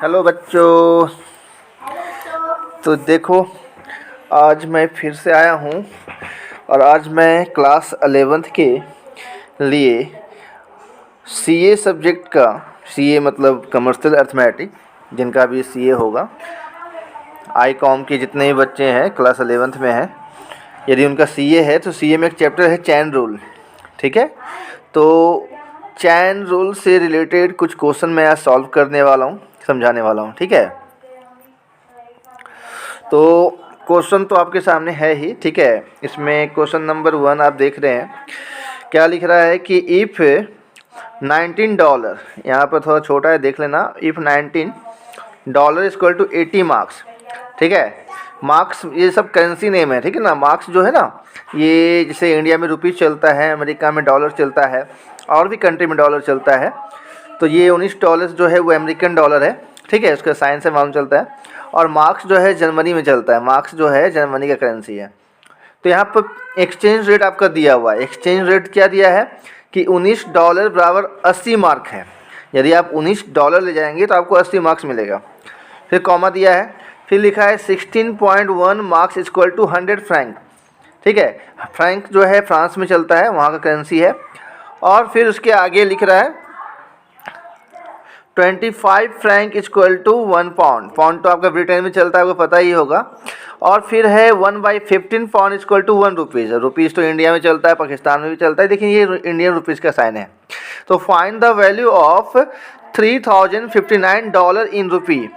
Hello बच्चों। तो देखो, आज मैं फिर से आया हूँ और आज मैं क्लास 11th के लिए सीए सब्जेक्ट का, सीए मतलब कमर्शियल अर्थमेटिक, जिनका भी सीए होगा, आई कॉम के जितने भी बच्चे हैं क्लास 11th में हैं, यदि उनका सीए है तो सीए में एक चैप्टर है चैन रूल। ठीक है, तो चैन रूल से रिलेटेड कुछ क्वेश्चन मैं आज सॉल्व करने वाला हूँ, समझाने वाला हूँ। ठीक है, तो क्वेश्चन तो आपके सामने है ही। ठीक है, इसमें क्वेश्चन नंबर 1 आप देख रहे हैं, क्या लिख रहा है कि इफ़ $19, यहाँ पर थोड़ा छोटा है देख लेना, इफ़ $19 इक्वल टू 80 मार्क्स। ठीक है, मार्क्स ये सब करेंसी नेम है। ठीक है ना, मार्क्स जो है ना, ये जैसे इंडिया में रुपीज़ चलता है, अमेरिका में डॉलर चलता है, और भी कंट्री में डॉलर चलता है, तो ये $19 जो है वो अमेरिकन डॉलर है। ठीक है, उसका साइन से मालूम चलता है। और मार्क्स जो है जर्मनी में चलता है, मार्क्स जो है जर्मनी का करेंसी है। तो यहाँ पर एक्सचेंज रेट आपका दिया हुआ है। एक्सचेंज रेट क्या दिया है कि $19 बराबर 80 मार्क है। यदि आप $19 ले जाएंगे तो आपको 80 मार्क्स मिलेगा। फिर कॉमा दिया है, फिर लिखा है 16.1 मार्क्स इक्वल टू 100 फ्रैंक। ठीक है, फ्रैंक जो है फ्रांस में चलता है, वहाँ का करेंसी है। और फिर उसके आगे लिख रहा है 25 franc equal to 1 pound. Pound तो आपका ब्रिटेन में चलता है, आपको पता ही होगा। और फिर है 1/15 pound equal to 1 rupees. Rupees तो इंडिया में चलता है, पाकिस्तान में भी चलता है, लेकिन ये इंडियन रुपीज़ का साइन है। तो फाइंड द वैल्यू ऑफ $3059 इन रुपी,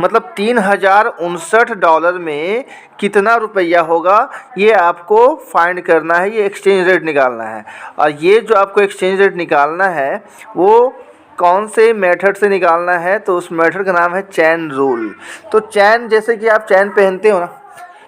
मतलब $3059 में कितना रुपया होगा, ये आपको फाइंड करना है। ये एक्सचेंज रेट निकालना है। और ये जो आपको एक्सचेंज रेट निकालना है वो कौन से मेथड से निकालना है, तो उस मेथड का नाम है चैन रूल। तो चैन, जैसे कि आप चैन पहनते हो ना,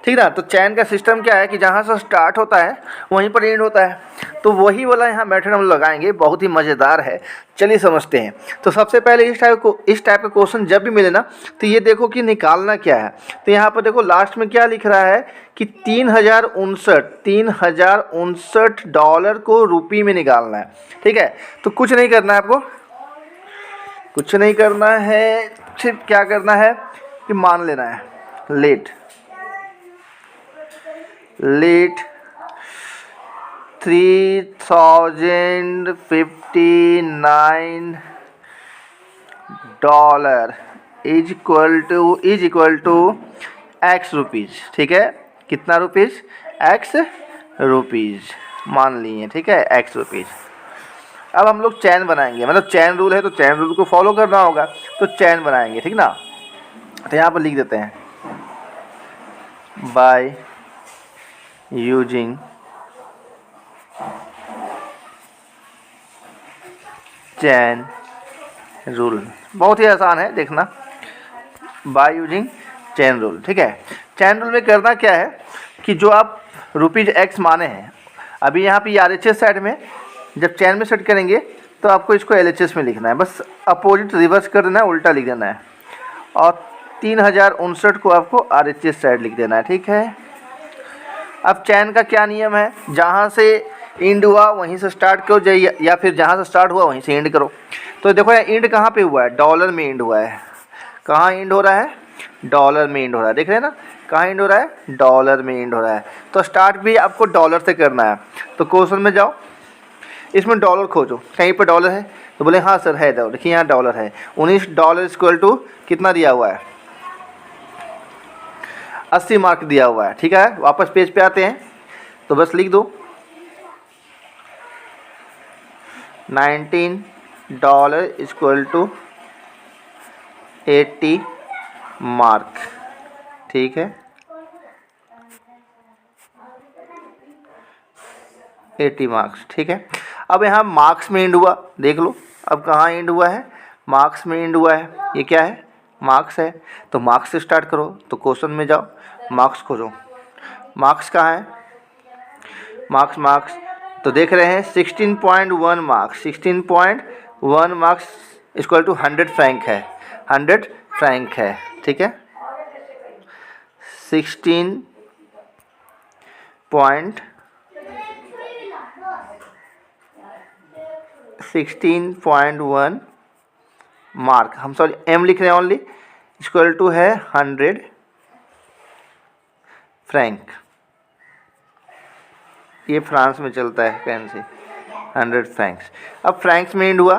ठीक ना, तो चैन का सिस्टम क्या है कि जहाँ से स्टार्ट होता है वहीं पर एंड होता है। तो वही वाला यहाँ मेथड हम लगाएंगे, बहुत ही मज़ेदार है। चलिए समझते हैं। तो सबसे पहले इस टाइप का क्वेश्चन जब भी मिले ना, तो ये देखो कि निकालना क्या है। तो यहाँ पर देखो लास्ट में क्या लिख रहा है कि $3059 को रुपये में निकालना है। ठीक है, तो कुछ नहीं करना है आपको, कुछ नहीं करना है, सिर्फ क्या करना है कि मान लेना है let $3059 is equal to X rupees. ठीक है, कितना रुपीज़? एक्स रुपीज़ मान लिए। ठीक है, एक्स रुपीज़। अब हम लोग चैन बनाएंगे, मतलब चैन रूल है तो चैन रूल को फॉलो करना होगा, तो चैन बनाएंगे। ठीक ना, तो यहाँ पर लिख देते हैं बाय यूजिंग चैन रूल। बहुत ही आसान है, देखना, बाय यूजिंग चैन रूल। ठीक है, चैन रूल में करना क्या है कि जो आप रुपीज़ एक्स माने हैं, अभी यहाँ पे RHS साइड में जब चैन में सेट करेंगे तो आपको इसको LHS में लिखना है, बस अपोजिट रिवर्स कर देना है, उल्टा लिख देना है। और 3059 को आपको RHS साइड लिख देना है। ठीक है, अब चैन का क्या नियम है, जहाँ से एंड हुआ वहीं से स्टार्ट करो, या फिर जहाँ से स्टार्ट हुआ वहीं से एंड करो। तो देखो यहाँ एंड कहाँ पे हुआ है, डॉलर में एंड हुआ है। कहाँ एंड हो रहा है? डॉलर में एंड हो रहा है। देख रहे हैं ना, कहाँ एंड हो रहा है? डॉलर में एंड हो रहा है। तो स्टार्ट भी आपको डॉलर से करना है। तो क्वेश्चन में जाओ, इसमें डॉलर खोजो, कहीं पर डॉलर है? तो बोले हाँ सर है, देखिए यहाँ डॉलर है। $19 इक्वल टू कितना दिया हुआ है? 80 मार्क दिया हुआ है। ठीक है, वापस पेज पे आते हैं, तो बस लिख दो $19 इक्वल टू 80 मार्क। ठीक है, 80 मार्क्स। ठीक है, अब यहाँ मार्क्स में एंड हुआ, देख लो अब कहाँ एंड हुआ है? मार्क्स में एंड हुआ है। ये क्या है? मार्क्स है। तो मार्क्स से स्टार्ट करो, तो क्वेश्चन में जाओ, मार्क्स खोजो। मार्क्स कहाँ है? मार्क्स तो देख रहे हैं 16.1 marks. 16.1 marks equal to 100 franc है। 100 फ्रैंक है। ठीक है, 16.1 मार्क, हम सॉरी एम लिख रहे हैं ओनली, इक्वल टू है 100 फ्रैंक। ये फ्रांस में चलता है करेंसी 100 फ्रैंक्स। अब फ्रैंक्स में एंड हुआ,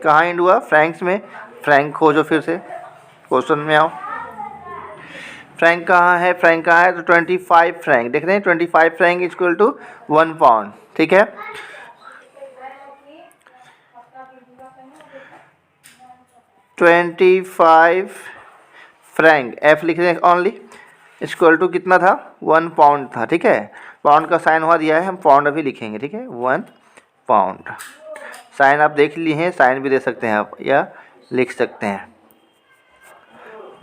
कहाँ एंड हुआ? फ्रैंक्स में। फ्रैंक खोजो, फिर से क्वेश्चन में आओ। फ्रैंक कहाँ है? फ्रैंक कहाँ है? तो 25 फ्रैंक देख रहे हैं, 25 फ्रैंक इक्वल टू 1 पाउंड। ठीक है, 25 फ्रैंक एफ लिख रहे हैं ओनली, इक्वल टू कितना था? 1 पाउंड था। ठीक है, पाउंड का साइन हुआ दिया है, हम पाउंड अभी लिखेंगे। ठीक है, 1 पाउंड। साइन आप देख लिए हैं, साइन भी दे सकते हैं आप या लिख सकते हैं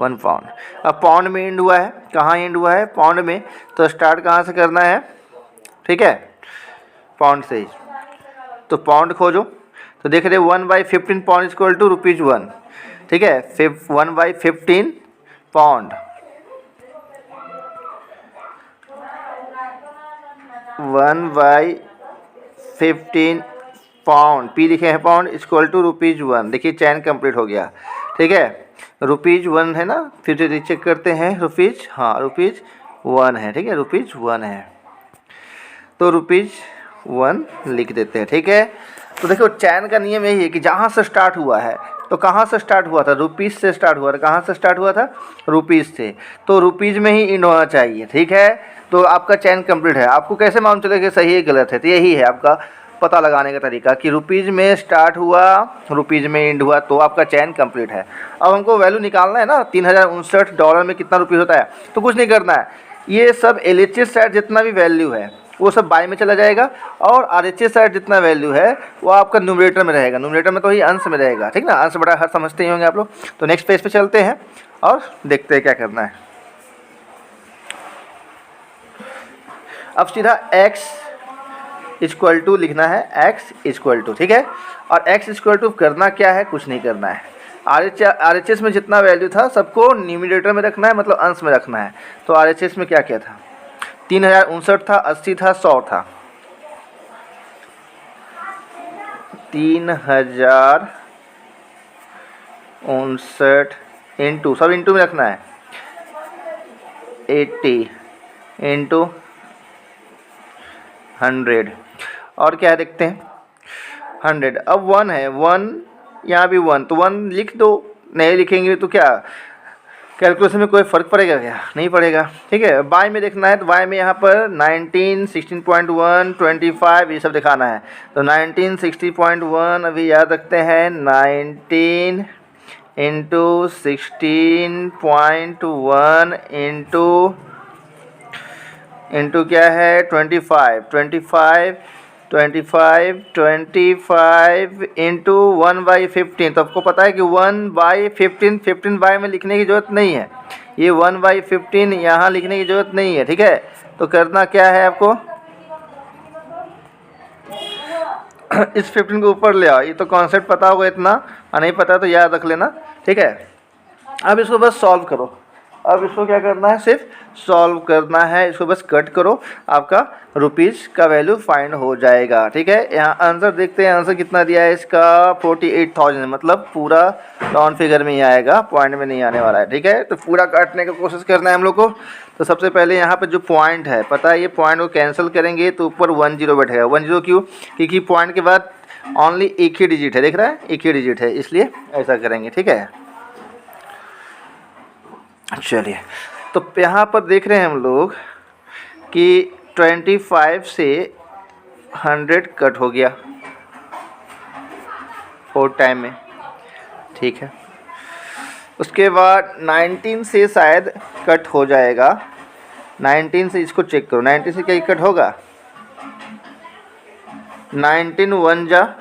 1 पाउंड। अब पाउंड में एंड हुआ है, कहाँ एंड हुआ है? पाउंड में। तो स्टार्ट कहाँ से करना है? ठीक है, पाउंड से ही। तो पाउंड खोजो, तो देख रहे 1/15 पाउंड इक्वल टू ₹1। ठीक है, 1/15 पाउंड, 1/15 पाउंड, पी लिखे हैं पाउंड इक्वल टू ₹1। देखिए चैन कंप्लीट हो गया। ठीक है, ₹1 है ना, फिर से रीचेक करते हैं रुपीज़, हाँ ₹1 है। ठीक है, ₹1 है, तो ₹1 लिख देते हैं। ठीक है, तो देखो चैन का नियम यही है कि जहाँ से स्टार्ट हुआ है, तो कहाँ से स्टार्ट हुआ था? रुपीज़ से स्टार्ट हुआ था। कहाँ से स्टार्ट हुआ था? रुपीज़ से, तो रुपीज़ में ही एंड होना चाहिए। ठीक है, तो आपका चैन कंप्लीट है। आपको कैसे मालूम चलेगा कि सही है गलत है? तो यही है आपका पता लगाने का तरीका कि रुपीज़ में स्टार्ट हुआ, रुपीज़ में एंड हुआ, तो आपका चैन कंप्लीट है। अब हमको वैल्यू निकालना है ना, $3059 में कितना रुपीज़ होता है, तो कुछ नहीं करना है, ये सब LHS साइड जितना भी वैल्यू है वो सब बाय में चला जाएगा, और RHS साइड जितना वैल्यू है वो आपका न्यूमरेटर में रहेगा। न्यूमरेटर में तो ही अंश में रहेगा। ठीक ना, अंश बड़ा हर समझते ही होंगे आप लोग। तो नेक्स्ट पेज पे चलते हैं और देखते हैं क्या करना है। अब सीधा x इक्वल टू लिखना है, x इक्वल टू। ठीक है, और x इक्वल टू करना क्या है? कुछ नहीं करना है। RHS में जितना वैल्यू था सबको न्यूमरेटर में रखना है, मतलब अंश में रखना है। तो RHS में क्या क्या था? 3059 था, 80 था, 100 था। 3059 इंटू, सब इंटू में रखना है, 80 इंटू 100, और क्या है देखते हैं, 100। अब 1 है, 1 यहाँ भी 1, तो 1 लिख दो। नहीं लिखेंगे तो क्या कैलकुलेशन में कोई फ़र्क पड़ेगा क्या? नहीं पड़ेगा। ठीक है, बाय में देखना है, तो बाय में यहाँ पर 19, 16.1, 25 ये सब दिखाना है। तो 19, 60.1 अभी याद रखते हैं, 19 इंटू 16.1 इंटू क्या है 25 इंटू 1/15। तो आपको पता है कि 1/15 15 बाय में लिखने की ज़रूरत नहीं है, ये 1/15 यहाँ लिखने की ज़रूरत नहीं है। ठीक है, तो करना क्या है आपको, इस 15 को ऊपर ले आओ। ये तो कॉन्सेप्ट पता होगा इतना, और नहीं पता तो याद रख लेना। ठीक है, अब इसको बस सॉल्व करो। अब इसको क्या करना है, सिर्फ सॉल्व करना है, इसको बस कट करो, आपका रुपीज़ का वैल्यू फाइंड हो जाएगा। ठीक है, यहाँ आंसर देखते हैं, आंसर कितना दिया है इसका 48,000, मतलब पूरा राउंड फिगर में ही आएगा, पॉइंट में नहीं आने वाला है। ठीक है, तो पूरा काटने का कोशिश करना है हम लोग को। तो सबसे पहले यहाँ पर जो पॉइंट है, पता है ये पॉइंट को कैंसिल करेंगे तो ऊपर 10 बैठेगा। 10 क्यों? क्योंकि पॉइंट के बाद ओनली एक ही डिजिट है, देख रहा है, एक ही डिजिट है, इसलिए ऐसा करेंगे। ठीक है, चलिए, तो यहाँ पर देख रहे हैं हम लोग कि 25 से 100 कट हो गया 4 टाइम में। ठीक है, उसके बाद 19 से शायद कट हो जाएगा, 19 से इसको चेक करो, 19 से क्या कट होगा, 19 1 जा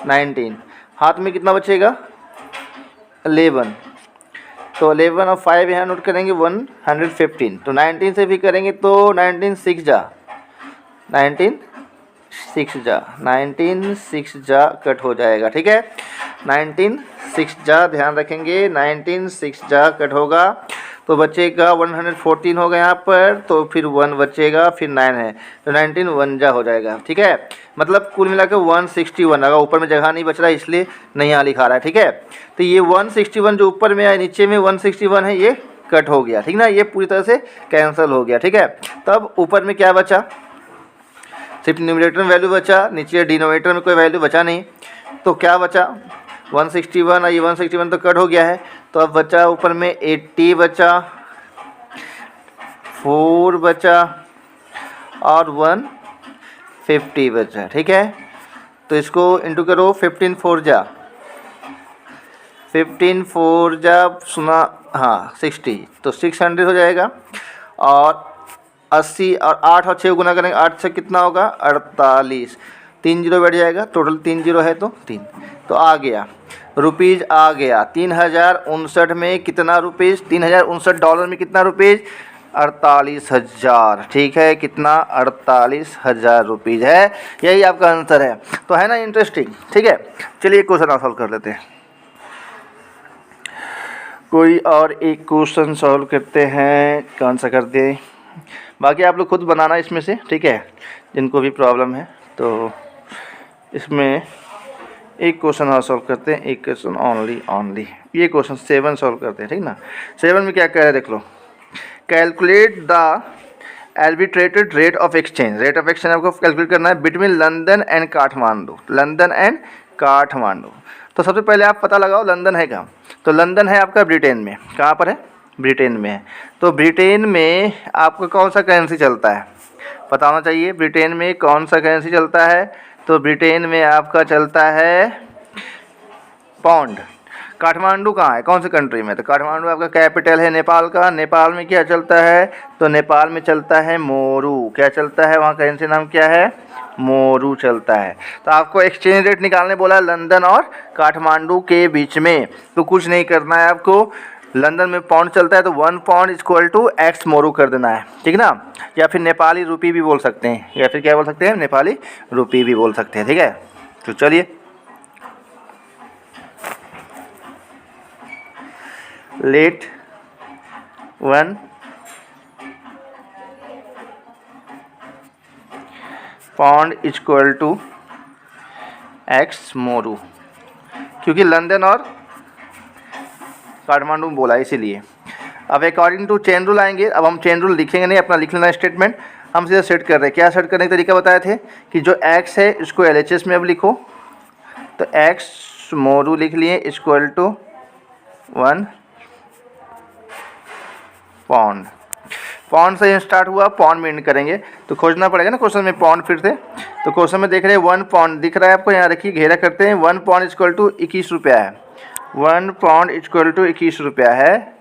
19, हाथ में कितना बचेगा 11, तो 11 और 5 यहाँ नोट करेंगे 115। तो 19 से भी करेंगे तो 19 6 जा कट हो जाएगा। ठीक है, 19 6 जा ध्यान रखेंगे, 19 6 जा कट होगा। तो बचेगा 114 होगा यहाँ पर, तो फिर 1 बचेगा, फिर 9 है तो 19 1 जा हो जाएगा। ठीक है, मतलब कुल मिलाकर 161। अगर ऊपर में जगह नहीं बच रहा है इसलिए नहीं यहाँ लिखा रहा है। ठीक है, तो ये 161 जो ऊपर में है नीचे में 161 है ये कट हो गया। ठीक ना, ये पूरी तरह से कैंसिल हो गया। ठीक है, तब ऊपर में क्या बचा, सिर्फ न्यूमरेटर में वैल्यू बचा, नीचे डिनोमिनेटर में कोई वैल्यू बचा नहीं। तो क्या बचा 161 और ये 161 तो कट हो गया है। तो अब बचा ऊपर में 80 बचा, 4 बचा और 150 बचा। ठीक है, तो इसको इंटू करो, 15 4 जा 15 4 जा सुना, हाँ 60, तो 600 हो जाएगा। और 80 और 8 और 6 गुना करेंगे, 8 से कितना होगा 48, 3 जीरो बैठ जाएगा, टोटल 3 जीरो है तो 3, तो आ गया रुपीज़ आ गया 3059 में कितना रुपीज़, 3059 डॉलर में कितना रुपीज़ 48,000। ठीक है, कितना 48,000 रुपीज़ है, यही आपका आंसर है। तो है ना इंटरेस्टिंग। ठीक है, चलिए क्वेश्चन और सॉल्व कर लेते हैं। कोई और एक क्वेश्चन सॉल्व करते हैं, कौन सा कर दे, बाकी आप लोग खुद बनाना इसमें से। ठीक है, जिनको भी प्रॉब्लम है तो इसमें एक क्वेश्चन और सॉल्व करते हैं, एक क्वेश्चन ओनली ये क्वेश्चन 7 सॉल्व करते हैं। ठीक ना, 7 में क्या कह रहा है देख लो, calculate the arbitrated rate of exchange. Rate of exchange आपको कैलकुलेट करना है between London and Kathmandu, London and Kathmandu. तो सबसे पहले आप पता लगाओ लंदन है कहाँ, तो लंदन है आपका ब्रिटेन में। कहाँ पर है, ब्रिटेन में है। तो ब्रिटेन में आपका कौन सा करेंसी चलता है, पता होना चाहिए। ब्रिटेन में कौन सा करेंसी चलता है, तो ब्रिटेन में आपका चलता है पाउंड। काठमांडू कहाँ है, कौन सी कंट्री में, तो काठमांडू आपका कैपिटल है नेपाल का। नेपाल में क्या चलता है, तो नेपाल में चलता है मोरू। क्या चलता है वहाँ, करेंसी नाम क्या है, मोरू चलता है। तो आपको एक्सचेंज रेट निकालने बोला है लंदन और काठमांडू के बीच में, तो कुछ नहीं करना है आपको। लंदन में पाउंड चलता है तो 1 पाउंड इक्वल टू एक्स मोरू कर देना है। ठीक ना, या फिर नेपाली रुपी भी बोल सकते हैं, या फिर क्या बोल सकते हैं, नेपाली रुपी भी बोल सकते हैं। ठीक है, तो चलिए let 1 pound equal to X मोरू, क्योंकि लंदन और काठमांडू बोला इसीलिए। अब अकॉर्डिंग टू चेन रूल आएंगे। अब हम चेन रूल लिखेंगे नहीं, अपना लिख लेना स्टेटमेंट, हम सीधा सेट कर रहे हैं। क्या सेट करने का तरीका बताए थे कि जो एक्स है इसको LHS में अब लिखो, तो एक्स मोरू लिख लिए इक्वल टू 1 पाउंड। पाउंड से स्टार्ट हुआ, पाउंड में एंड करेंगे, तो खोजना पड़ेगा ना क्वेश्चन में पाउंड फिर से। तो क्वेश्चन में देख रहे हैं 1 पाउंड दिख रहा है आपको, यहाँ रखिए घेरा करते हैं। 1 पाउंड इक्वल टू 21 रुपया है, 1 पाउंड इक्वल टू 21 रुपया है।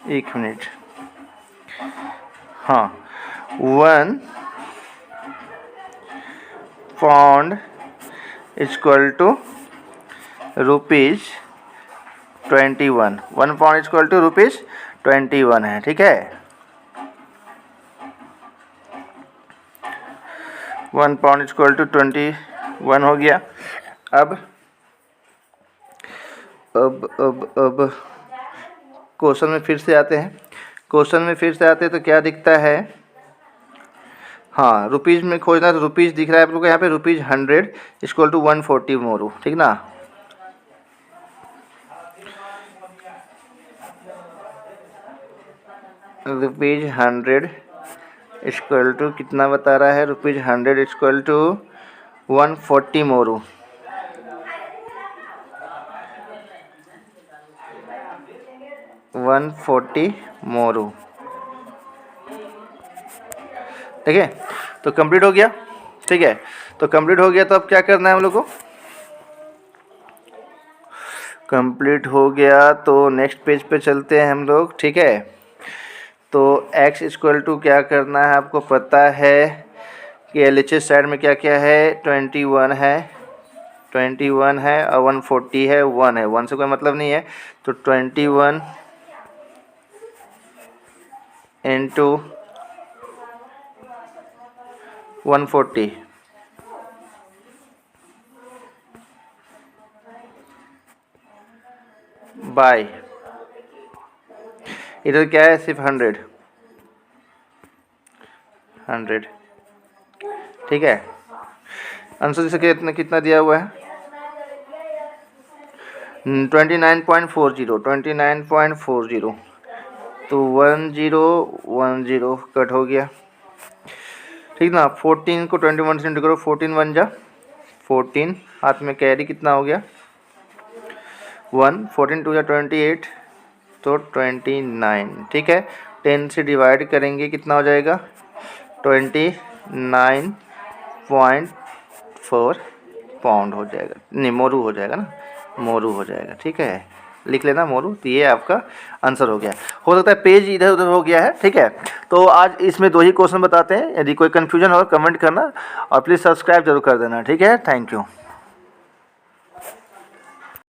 एक मिनट, हाँ 1 pound equal to rupees 21, 1 pound equal to rupees 21 है। ठीक है, 1 पाउंड इक्वल टू 21 हो गया। अब क्वेश्चन में फिर से आते हैं। क्वेश्चन में फिर से आते हैं तो क्या दिखता है, हाँ रुपीज़ में खोजना, तो रुपीज़ दिख रहा है आप लोग को यहाँ पे, रुपीज़ 100 इक्वल टू 140 मोरू। ठीक ना, रुपीज़ 100 इक्वल टू कितना बता रहा है, रुपीज़ 100 इक्वल टू 140 मोरू। मोरू। ठीक है, तो कंप्लीट हो गया। ठीक है, तो कंप्लीट हो गया, तो अब क्या करना है हम लोग को, कंप्लीट हो गया तो नेक्स्ट पेज पे चलते हैं हम लोग। ठीक है, तो x इक्वल टू क्या करना है, आपको पता है कि LHS साइड में क्या क्या है, 21 है, 21 है और 140 है, 1 है, 1 से कोई मतलब नहीं है, तो 21 इंटू 140 बाय इधर क्या है, सिर्फ 100, ठीक है। आंसर इसका कितना दिया हुआ है, 29.40, तो 1010 कट हो गया, ठीक ना। 14 को 21 से इंटू करो, 14 1 जा 14, हाथ में कैरी कितना हो गया 1, 14 2 जा 28, तो 29, ठीक है। 10 से डिवाइड करेंगे कितना हो जाएगा 29.4 पाउंड हो जाएगा, नहीं मोरू हो जाएगा ना, मोरू हो जाएगा, ठीक है। लिख लेना मोरू, तो ये आपका आंसर हो गया। हो सकता है पेज इधर उधर हो गया है, ठीक है। तो आज इसमें 2 ही क्वेश्चन बताते हैं, यदि कोई कन्फ्यूजन हो कमेंट करना और प्लीज़ सब्सक्राइब जरूर कर देना, ठीक है। Thank you.